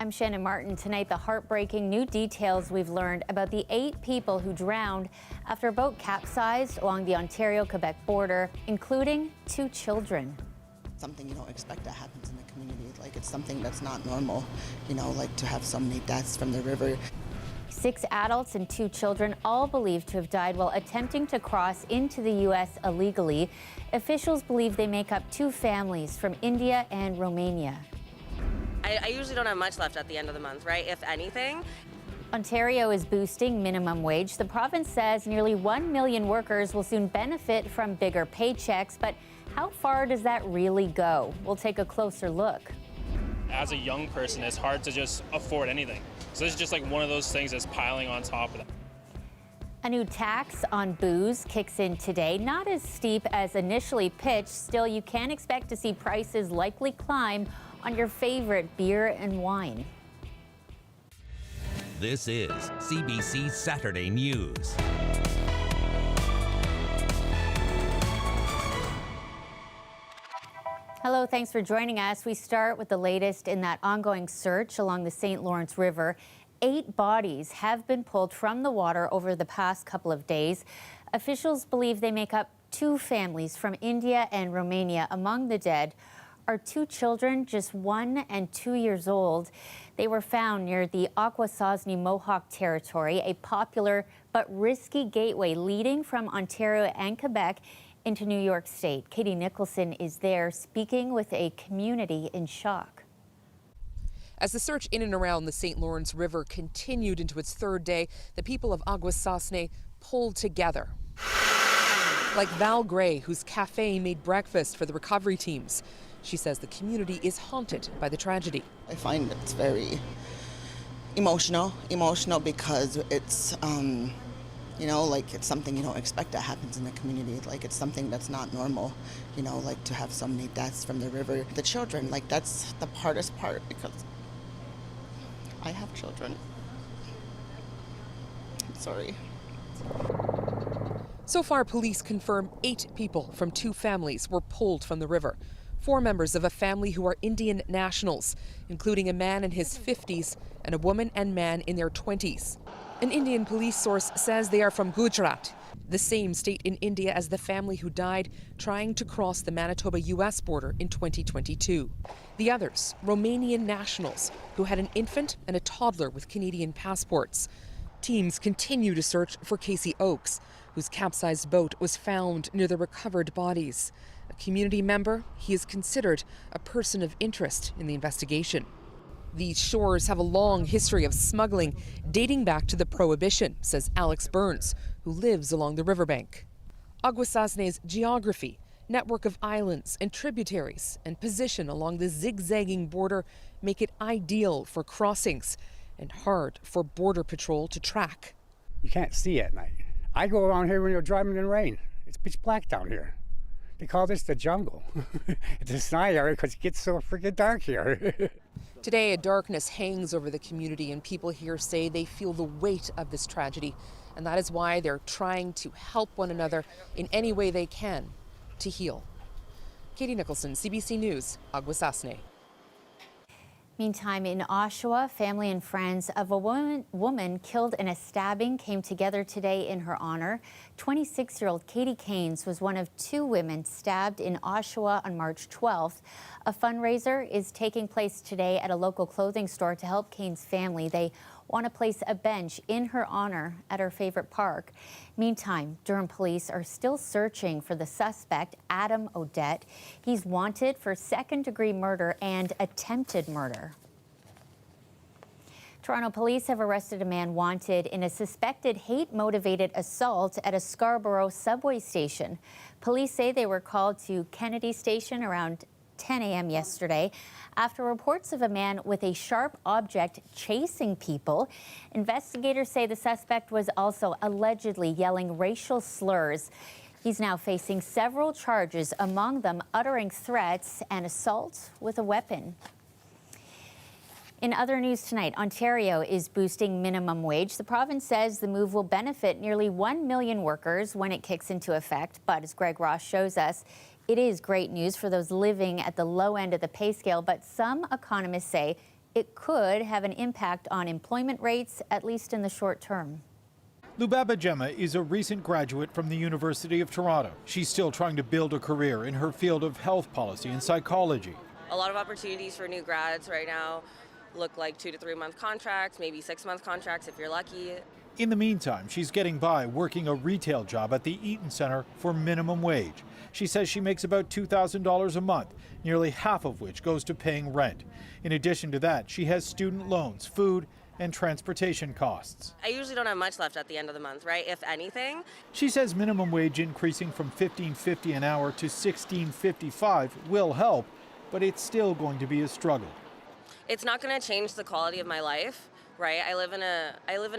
I'm Shannon Martin. Tonight, the heartbreaking new details we've learned about the 8 people who drowned after a boat capsized along the Ontario-Quebec border, including 2 children. Something you don't expect that happens in the community. Like, it's something that's not normal, like to have so many deaths from the river. 6 adults and 2 children, all believed to have died while attempting to cross into the U.S. illegally. Officials believe they make up 2 families from India and Romania. I usually don't have much left at the end of the month, right, if anything. Ontario is boosting minimum wage. The province says nearly 1 million workers will soon benefit from bigger paychecks, but how far does that really go? We'll take a closer look. As a young person, it's hard to just afford anything. So this is just like one of those things that's piling on top of that. A new tax on booze kicks in today. Not as steep as initially pitched. Still, you can expect to see prices likely climb on your favorite beer and wine. This is CBC Saturday News. Hello, thanks for joining us. We start with the latest in that ongoing search along the St. Lawrence River. 8 bodies have been pulled from the water over the past couple of days. Officials believe they make up 2 families from India and Romania. Among the dead are 2 children, just 1 and 2 years old. They were found near the Akwesasne Mohawk territory, a popular but risky gateway leading from Ontario and Quebec into New York State. Katie Nicholson is there speaking with a community in shock. As the search in and around the St. Lawrence River continued into its 3rd day, the people of Akwesasne pulled together. Like Val Gray, whose cafe made breakfast for the recovery teams. She says the community is haunted by the tragedy. I find it's very emotional because it's, like it's something you don't expect that happens in the community. Like, it's something that's not normal, like to have so many deaths from the river. The children, like, that's the hardest part because I have children. I'm sorry. So far, police confirm 8 people from 2 families were pulled from the river. 4 members of a family who are Indian nationals, including a man in his 50s and a woman and man in their 20s. An Indian police source says they are from Gujarat, the same state in India as the family who died trying to cross the Manitoba-U.S. border in 2022. The others, Romanian nationals who had an infant and a toddler with Canadian passports. Teams continue to search for Casey Oakes, whose capsized boat was found near the recovered bodies. A community member, he is considered a person of interest in the investigation. These shores have a long history of smuggling dating back to the Prohibition, says Alex Burns, who lives along the riverbank. Akwesasne's geography, network of islands and tributaries, and position along the zigzagging border make it ideal for crossings and hard for Border Patrol to track. You can't see at night. I go around here when you're driving in the rain. It's pitch black down here. They call this the jungle. It's a snide area because it gets so freaking dark here. Today, a darkness hangs over the community, and people here say they feel the weight of this tragedy, and that is why they're trying to help one another in any way they can to heal. Katie Nicholson, CBC News, Akwesasne. Meantime, in Oshawa, family and friends of a woman killed in a stabbing came together today in her honor. 26-year-old Katie Caines was one of 2 women stabbed in Oshawa on March 12th. A fundraiser is taking place today at a local clothing store to help Caines' family. They want to place a bench in her honor at her favorite park. Meantime, Durham police are still searching for the suspect, Adam Odette. He's wanted for 2nd-degree murder and attempted murder. Toronto police have arrested a man wanted in a suspected hate-motivated assault at a Scarborough subway station. Police say they were called to Kennedy Station around 10 a.m. yesterday after reports of a man with a sharp object chasing people. Investigators say the suspect was also allegedly yelling racial slurs. He's now facing several charges, among them uttering threats and assault with a weapon. In other news tonight, Ontario is boosting minimum wage. The province says the move will benefit nearly 1 million workers when it kicks into effect. But as Greg Ross shows us, it is great news for those living at the low end of the pay scale. But some economists say it could have an impact on employment rates, at least in the short term. Lubaba Gemma is a recent graduate from the University of Toronto. She's still trying to build a career in her field of health policy and psychology. A lot of opportunities for new grads right now look like 2 to 3 month contracts, maybe 6-month contracts if you're lucky. In the meantime, she's getting by working a retail job at the Eaton Centre for minimum wage. She says she makes about $2,000 a month, nearly half of which goes to paying rent. In addition to that, she has student loans, food, and transportation costs. I usually don't have much left at the end of the month, right? If anything. She says minimum wage increasing from $15.50 an hour to $16.55 will help, but it's still going to be a struggle. It's not going to change the quality of my life, right? I live in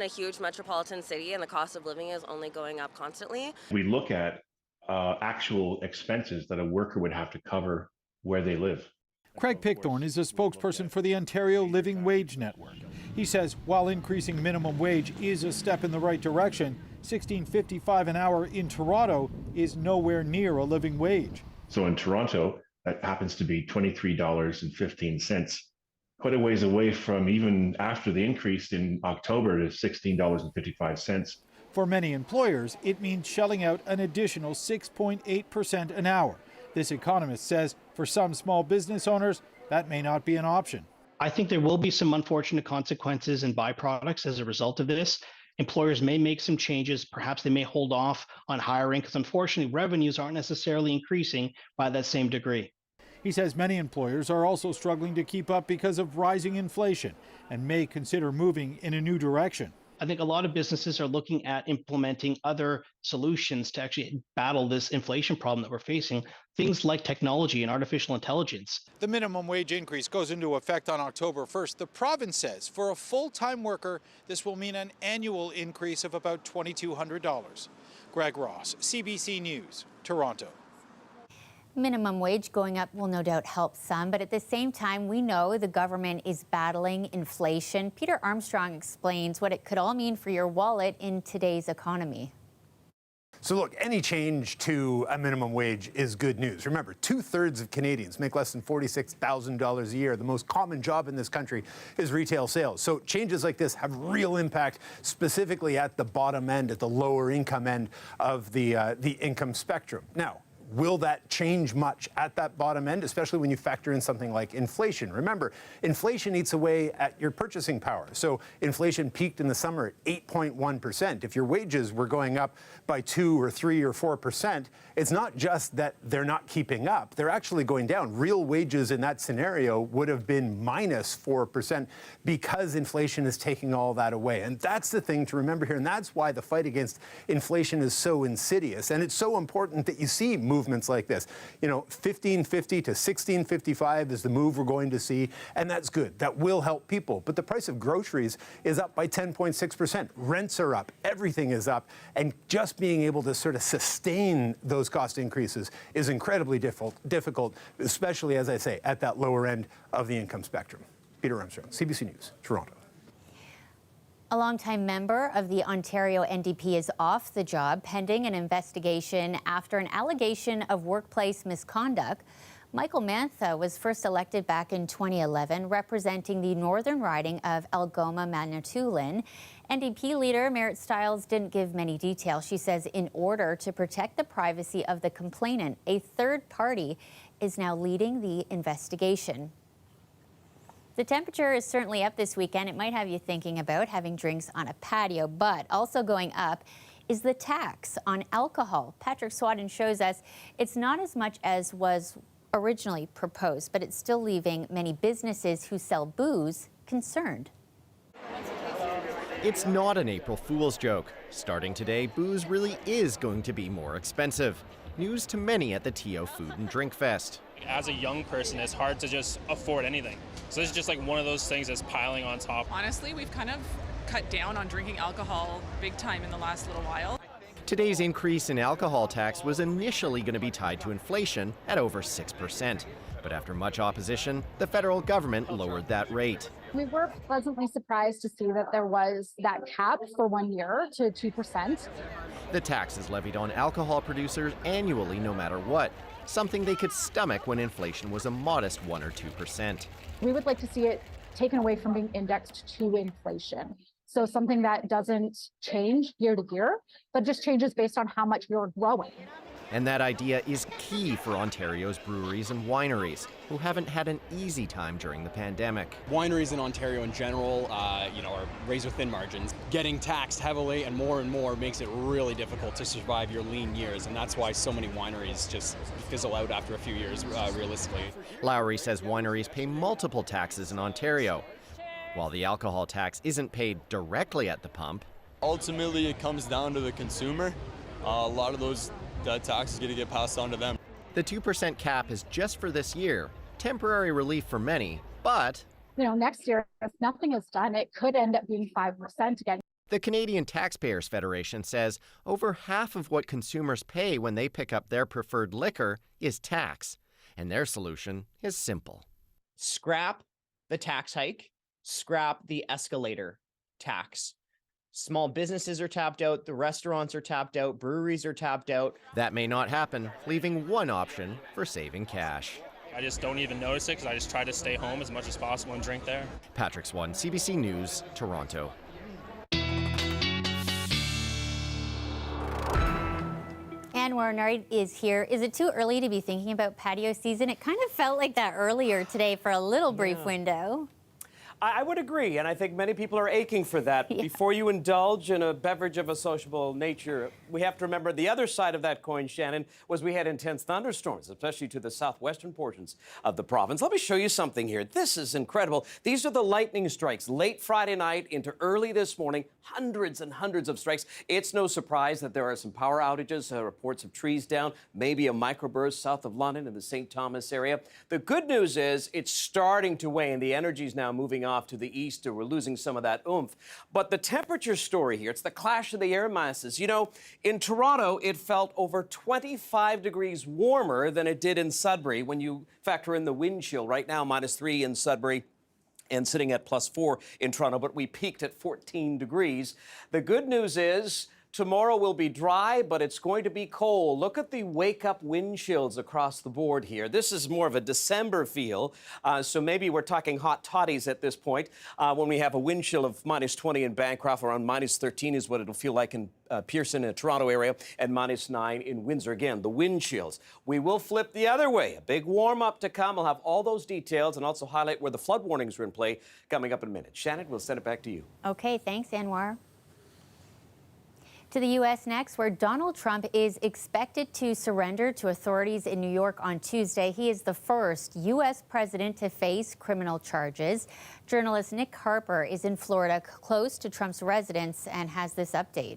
a huge metropolitan city, and the cost of living is only going up constantly. We look at actual expenses that a worker would have to cover where they live. Craig Pickthorne is a spokesperson for the Ontario Living Wage Network. He says while increasing minimum wage is a step in the right direction, $16.55 an hour in Toronto is nowhere near a living wage. So in Toronto, that happens to be $23.15, quite a ways away from even after the increase in October to $16.55. For many employers, it means shelling out an additional 6.8% an hour. This economist says for some small business owners, that may not be an option. I think there will be some unfortunate consequences and byproducts as a result of this. Employers may make some changes. Perhaps they may hold off on hiring because unfortunately revenues aren't necessarily increasing by that same degree. He says many employers are also struggling to keep up because of rising inflation and may consider moving in a new direction. I think a lot of businesses are looking at implementing other solutions to actually battle this inflation problem that we're facing, things like technology and artificial intelligence. The minimum wage increase goes into effect on October 1st. The province says for a full-time worker, this will mean an annual increase of about $2,200. Greg Ross, CBC News, Toronto. Minimum wage going up will no doubt help some, but at the same time, we know the government is battling inflation. Peter Armstrong explains what it could all mean for your wallet in today's economy. So look, any change to a minimum wage is good news. Remember, 2/3 of Canadians make less than $46,000 a year. The most common job in this country is retail sales. So changes like this have real impact, specifically at the bottom end, at the lower income end of the income spectrum. Now, will that change much at that bottom end, especially when you factor in something like inflation? Remember, inflation eats away at your purchasing power. So inflation peaked in the summer at 8.1%. If your wages were going up by 2 or 3 or 4%, it's not just that they're not keeping up, they're actually going down. Real wages in that scenario would have been minus 4% because inflation is taking all that away. And that's the thing to remember here. And that's why the fight against inflation is so insidious. And it's so important that you see movements like this. You know, 15.50 to 16.55 is the move we're going to see, and that's good. That will help people. But the price of groceries is up by 10.6%. Rents are up. Everything is up. And just being able to sort of sustain those cost increases is incredibly difficult, especially, as I say, at that lower end of the income spectrum. Peter Armstrong, CBC News, Toronto. A longtime member of the Ontario NDP is off the job pending an investigation after an allegation of workplace misconduct. Michael Mantha was first elected back in 2011, representing the northern riding of Algoma-Manitoulin. NDP leader Merritt Stiles didn't give many details. She says in order to protect the privacy of the complainant, a third party is now leading the investigation. The temperature is certainly up this weekend. It might have you thinking about having drinks on a patio, but also going up is the tax on alcohol. Patrick Swadden shows us it's not as much as was originally proposed, but it's still leaving many businesses who sell booze concerned. It's not an April Fool's joke. Starting today, booze really is going to be more expensive. News to many at the TO Food and Drink Fest. As a young person, it's hard to just afford anything. So this is just like one of those things that's piling on top. Honestly, we've kind of cut down on drinking alcohol big time in the last little while. Today's increase in alcohol tax was initially going to be tied to inflation at over 6%. But after much opposition, the federal government lowered that rate. We were pleasantly surprised to see that there was that cap for 1 year to 2%. The tax is levied on alcohol producers annually no matter what, something they could stomach when inflation was a modest 1 or 2%. We would like to see it taken away from being indexed to inflation. So something that doesn't change year to year, but just changes based on how much you're growing. And that idea is key for Ontario's breweries and wineries, who haven't had an easy time during the pandemic. Wineries in Ontario in general, are razor-thin margins. Getting taxed heavily and more makes it really difficult to survive your lean years, and that's why so many wineries just fizzle out after a few years, realistically. Lowry says wineries pay multiple taxes in Ontario. While the alcohol tax isn't paid directly at the pump, ultimately it comes down to the consumer. A lot of that tax is going to get passed on to them. The 2% cap is just for this year, temporary relief for many, but next year, if nothing is done, it could end up being 5% again. The Canadian Taxpayers Federation says over half of what consumers pay when they pick up their preferred liquor is tax, and their solution is simple. Scrap the tax hike, scrap the escalator tax. Small businesses are tapped out, the restaurants are tapped out, breweries are tapped out. That may not happen, leaving one option for saving cash. I just don't even notice it because I just try to stay home as much as possible and drink there. Patrick Swan, CBC News, Toronto. Anwar Nard is here. Is it too early to be thinking about patio season? It kind of felt like that earlier today for a little brief window. I would agree, and I think many people are aching for that. Yeah. Before you indulge in a beverage of a sociable nature, we have to remember the other side of that coin, Shannon, was we had intense thunderstorms, especially to the southwestern portions of the province. Let me show you something here. This is incredible. These are the lightning strikes late Friday night into early this morning. Hundreds and hundreds of strikes. It's no surprise that there are some power outages, reports of trees down, maybe a microburst south of London in the St. Thomas area. The good news is it's starting to wane. The energy is now moving off to the east, or we're losing some of that oomph. But the temperature story here, it's the clash of the air masses. In Toronto, it felt over 25 degrees warmer than it did in Sudbury when you factor in the wind chill. Right now, -3 in Sudbury and sitting at +4 in Toronto, but we peaked at 14 degrees. The good news is tomorrow will be dry, but it's going to be cold. Look at the wake-up wind chills across the board here. This is more of a December feel, so maybe we're talking hot toddies at this point. When we have a wind chill of -20 in Bancroft, around -13 is what it'll feel like in Pearson in the Toronto area, and -9 in Windsor. Again, the wind chills. We will flip the other way. A big warm-up to come. We'll have all those details and also highlight where the flood warnings are in play coming up in a minute. Shannon, we'll send it back to you. Okay, thanks, Anwar. To the U.S. next, where Donald Trump is expected to surrender to authorities in New York on Tuesday. He is the first U.S. president to face criminal charges. Journalist Nick Harper is in Florida, close to Trump's residence, and has this update.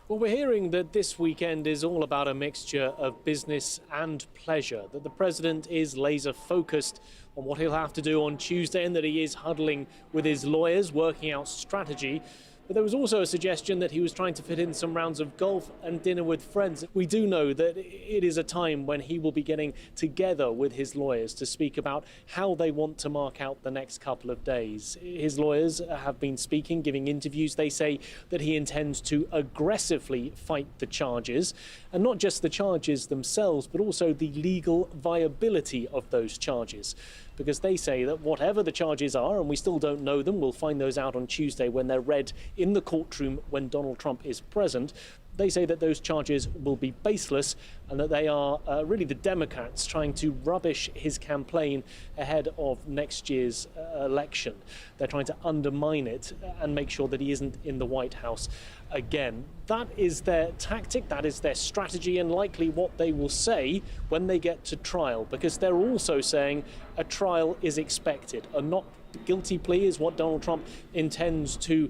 Well, we're hearing that this weekend is all about a mixture of business and pleasure, that the president is laser focused on what he'll have to do on Tuesday and that he is huddling with his lawyers, working out strategy. But there was also a suggestion that he was trying to fit in some rounds of golf and dinner with friends. We do know that it is a time when he will be getting together with his lawyers to speak about how they want to mark out the next couple of days. His lawyers have been speaking, giving interviews. They say that he intends to aggressively fight the charges, and not just the charges themselves, but also the legal viability of those charges. Because they say that whatever the charges are, and we still don't know them, we'll find those out on Tuesday when they're read in the courtroom when Donald Trump is present. They say that those charges will be baseless and that they are really the Democrats trying to rubbish his campaign ahead of next year's election. They're trying to undermine it and make sure that he isn't in the White House again. That is their tactic, that is their strategy, and likely what they will say when they get to trial, because they're also saying a trial is expected. A not guilty plea is what Donald Trump intends to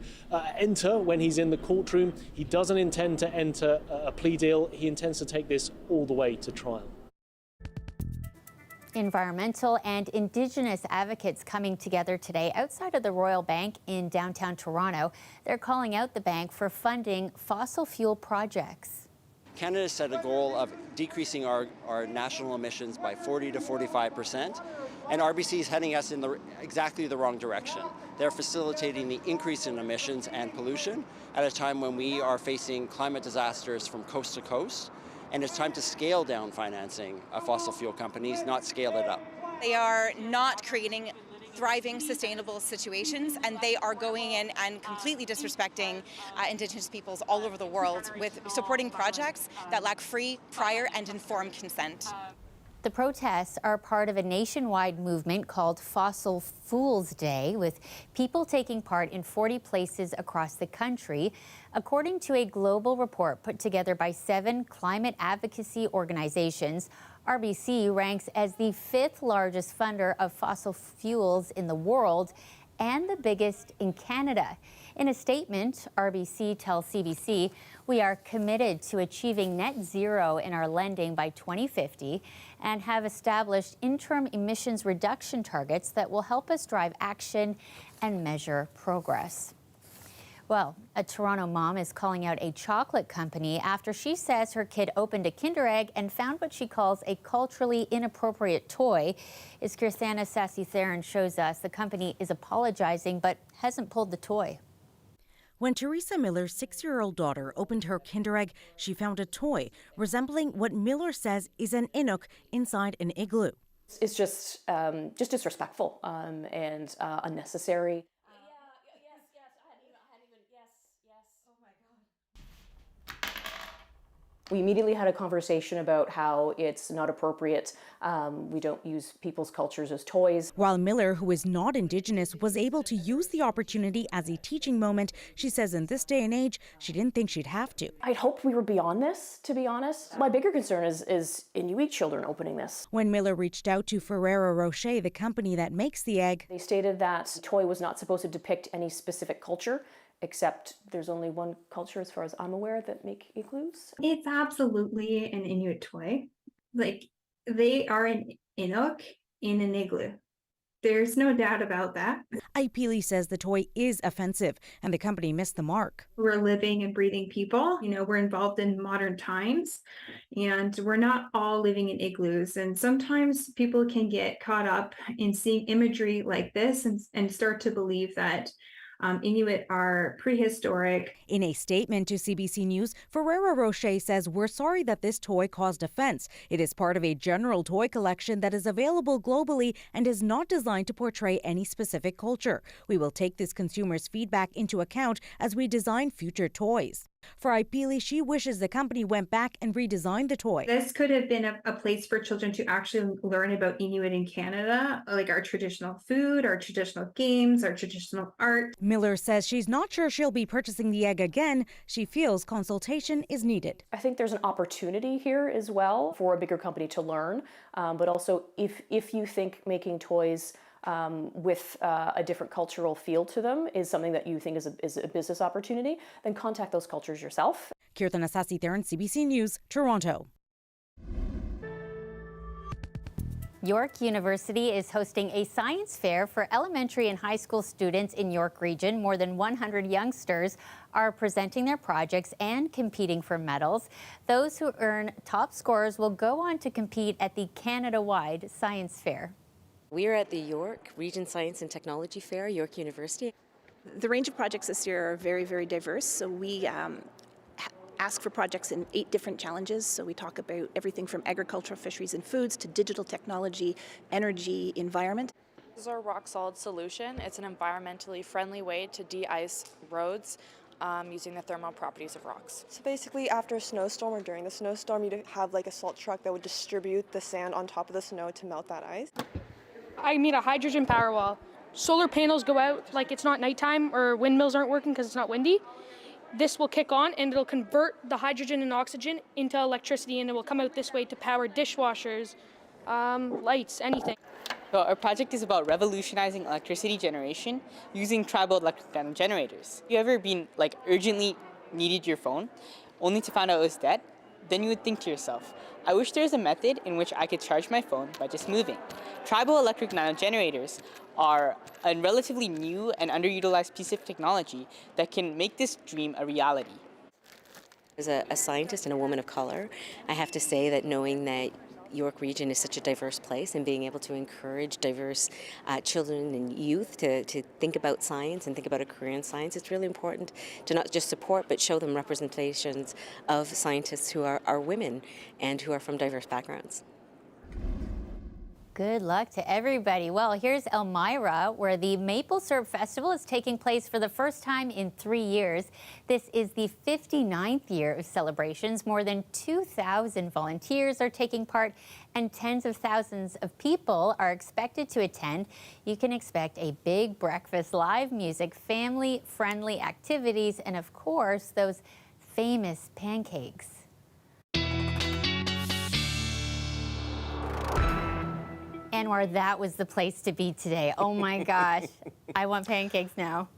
enter when he's in the courtroom. He doesn't intend to enter a plea deal. He intends to take this all the way to trial. Environmental and Indigenous advocates coming together today outside of the Royal Bank in downtown Toronto. They're calling out the bank for funding fossil fuel projects. Canada set a goal of decreasing our national emissions by 40 to 45%, and RBC is heading us in exactly the wrong direction. They're facilitating the increase in emissions and pollution at a time when we are facing climate disasters from coast to coast, and it's time to scale down financing of fossil fuel companies, not scale it up. They are not creating thriving, sustainable situations, and they are going in and completely disrespecting Indigenous peoples all over the world with supporting projects that lack free, prior, and informed consent. The protests are part of a nationwide movement called Fossil Fuels Day, with people taking part in 40 places across the country. According to a global report put together by 7 climate advocacy organizations, RBC ranks as the 5th largest funder of fossil fuels in the world and the biggest in Canada. In a statement, RBC tells CBC, "We are committed to achieving net zero in our lending by 2050 and have established interim emissions reduction targets that will help us drive action and measure progress." Well, a Toronto mom is calling out a chocolate company after she says her kid opened a Kinder Egg and found what she calls a culturally inappropriate toy. As Kirstana Sassy-Theron shows us, the company is apologizing but hasn't pulled the toy. When Teresa Miller's 6-year-old daughter opened her Kinder Egg, she found a toy resembling what Miller says is an Inuk inside an igloo. It's just disrespectful and unnecessary. We immediately had a conversation about how it's not appropriate. We don't use people's cultures as toys. While Miller, who is not Indigenous, was able to use the opportunity as a teaching moment, she says in this day and age, she didn't think she'd have to. I'd hoped we were beyond this, to be honest. My bigger concern is Inuit children opening this. When Miller reached out to Ferrero Rocher, the company that makes the egg, they stated that the toy was not supposed to depict any specific culture, except there's only one culture, as far as I'm aware, that make igloos. It's absolutely an Inuit toy. Like, they are an Inuk in an igloo. There's no doubt about that. Ipili says the toy is offensive and the company missed the mark. We're living and breathing people. You know, we're involved in modern times and we're not all living in igloos. And sometimes people can get caught up in seeing imagery like this and start to believe that Inuit are prehistoric. In a statement to CBC News, Ferrero Rocher says, "We're sorry that this toy caused offense. It is part of a general toy collection that is available globally and is not designed to portray any specific culture. We will take this consumer's feedback into account as we design future toys." For Ipili, she wishes the company went back and redesigned the toy. This could have been a place for children to actually learn about Inuit in Canada, like our traditional food, our traditional games, our traditional art. Miller says she's not sure she'll be purchasing the egg again. She feels consultation is needed. I think there's an opportunity here as well for a bigger company to learn, but also if you think making toys with a different cultural feel to them is something that you think is a business opportunity, then contact those cultures yourself. Kirtana Sassy-Theron, CBC News, Toronto. York University is hosting a science fair for elementary and high school students in York Region. More than 100 youngsters are presenting their projects and competing for medals. Those who earn top scores will go on to compete at the Canada-wide Science Fair. We are at the York Region Science and Technology Fair, York University. The range of projects this year are very, very diverse. So we ask for projects in 8 different challenges. So we talk about everything from agricultural, fisheries and foods to digital technology, energy, environment. This is our rock solid solution. It's an environmentally friendly way to de-ice roads using the thermal properties of rocks. So basically after a snowstorm or during the snowstorm, you'd have like a salt truck that would distribute the sand on top of the snow to melt that ice. I made a hydrogen power wall. Solar panels go out like it's not nighttime or windmills aren't working because it's not windy. This will kick on and it'll convert the hydrogen and oxygen into electricity, and it will come out this way to power dishwashers, lights, anything. So our project is about revolutionizing electricity generation using tribal electric generators. Have you ever been urgently needed your phone only to find out it was dead? Then you would think to yourself, I wish there was a method in which I could charge my phone by just moving. Tribal electric nanogenerators are a relatively new and underutilized piece of technology that can make this dream a reality. As a scientist and a woman of color, I have to say that knowing that York Region is such a diverse place and being able to encourage diverse children and youth to think about science and think about a career in science, it's really important to not just support but show them representations of scientists who are women and who are from diverse backgrounds. Good luck to everybody. Well, here's Elmira, where the Maple Syrup Festival is taking place for the first time in 3 years. This is the 59th year of celebrations. More than 2,000 volunteers are taking part, and tens of thousands of people are expected to attend. You can expect a big breakfast, live music, family-friendly activities, and of course, those famous pancakes. Anwar, that was the place to be today. Oh my gosh, I want pancakes now.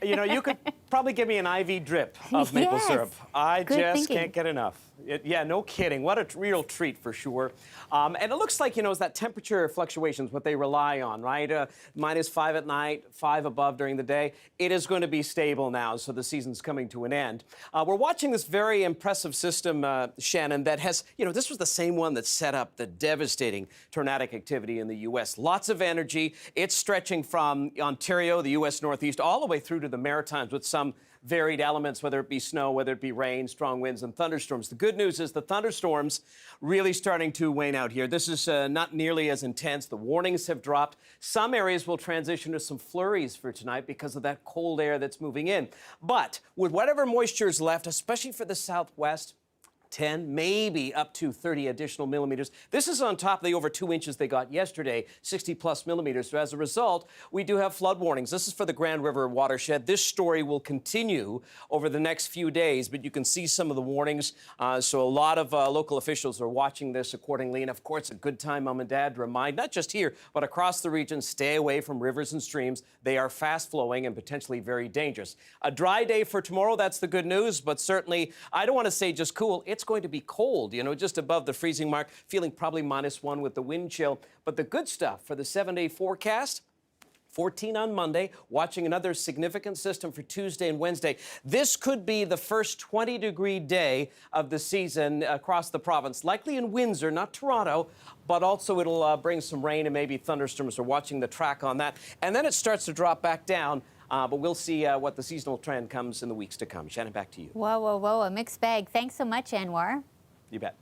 You know, you could probably give me an IV drip of maple syrup. I just can't get enough. Yeah, no kidding. What a real treat for sure. And it looks like, you know, it's that temperature fluctuations, what they rely on, right? -5 at night, 5 above during the day. It is going to be stable now, so the season's coming to an end. We're watching this very impressive system, Shannon, that has, you know, this was the same one that set up the devastating tornadic activity in the U.S. Lots of energy. It's stretching from Ontario, the U.S. Northeast, all the way through to the Maritimes with some varied elements, whether it be snow, whether it be rain, strong winds, and thunderstorms. The good news is the thunderstorms really starting to wane out here. This is not nearly as intense. The warnings have dropped. Some areas will transition to some flurries for tonight because of that cold air that's moving in. But with whatever moisture is left, especially for the southwest, 10, maybe up to 30 additional millimeters. This is on top of the over 2 inches they got yesterday, 60 plus millimeters. So as a result, we do have flood warnings. This is for the Grand River watershed. This story will continue over the next few days, but you can see some of the warnings. So a lot of local officials are watching this accordingly. And of course, a good time, Mom and Dad, to remind, not just here, but across the region, stay away from rivers and streams. They are fast flowing and potentially very dangerous. A dry day for tomorrow, that's the good news, but certainly, I don't want to say just cool. It's going to be cold, you know, just above the freezing mark, feeling probably -1 with the wind chill. But the good stuff for the 7-day forecast, 14 on Monday, watching another significant system for Tuesday and Wednesday. This could be the first 20-degree day of the season across the province, likely in Windsor, not Toronto, but also it'll bring some rain and maybe thunderstorms. We're watching the track on that. And then it starts to drop back down. But we'll see what the seasonal trend comes in the weeks to come. Shannon, back to you. Whoa, whoa, whoa, a mixed bag. Thanks so much, Anwar. You bet.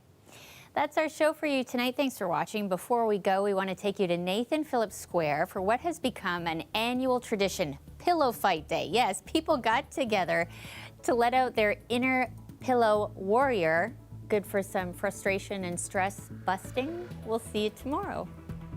That's our show for you tonight. Thanks for watching. Before we go, we want to take you to Nathan Phillips Square for what has become an annual tradition, Pillow Fight Day. Yes, people got together to let out their inner pillow warrior. Good for some frustration and stress busting. We'll see you tomorrow.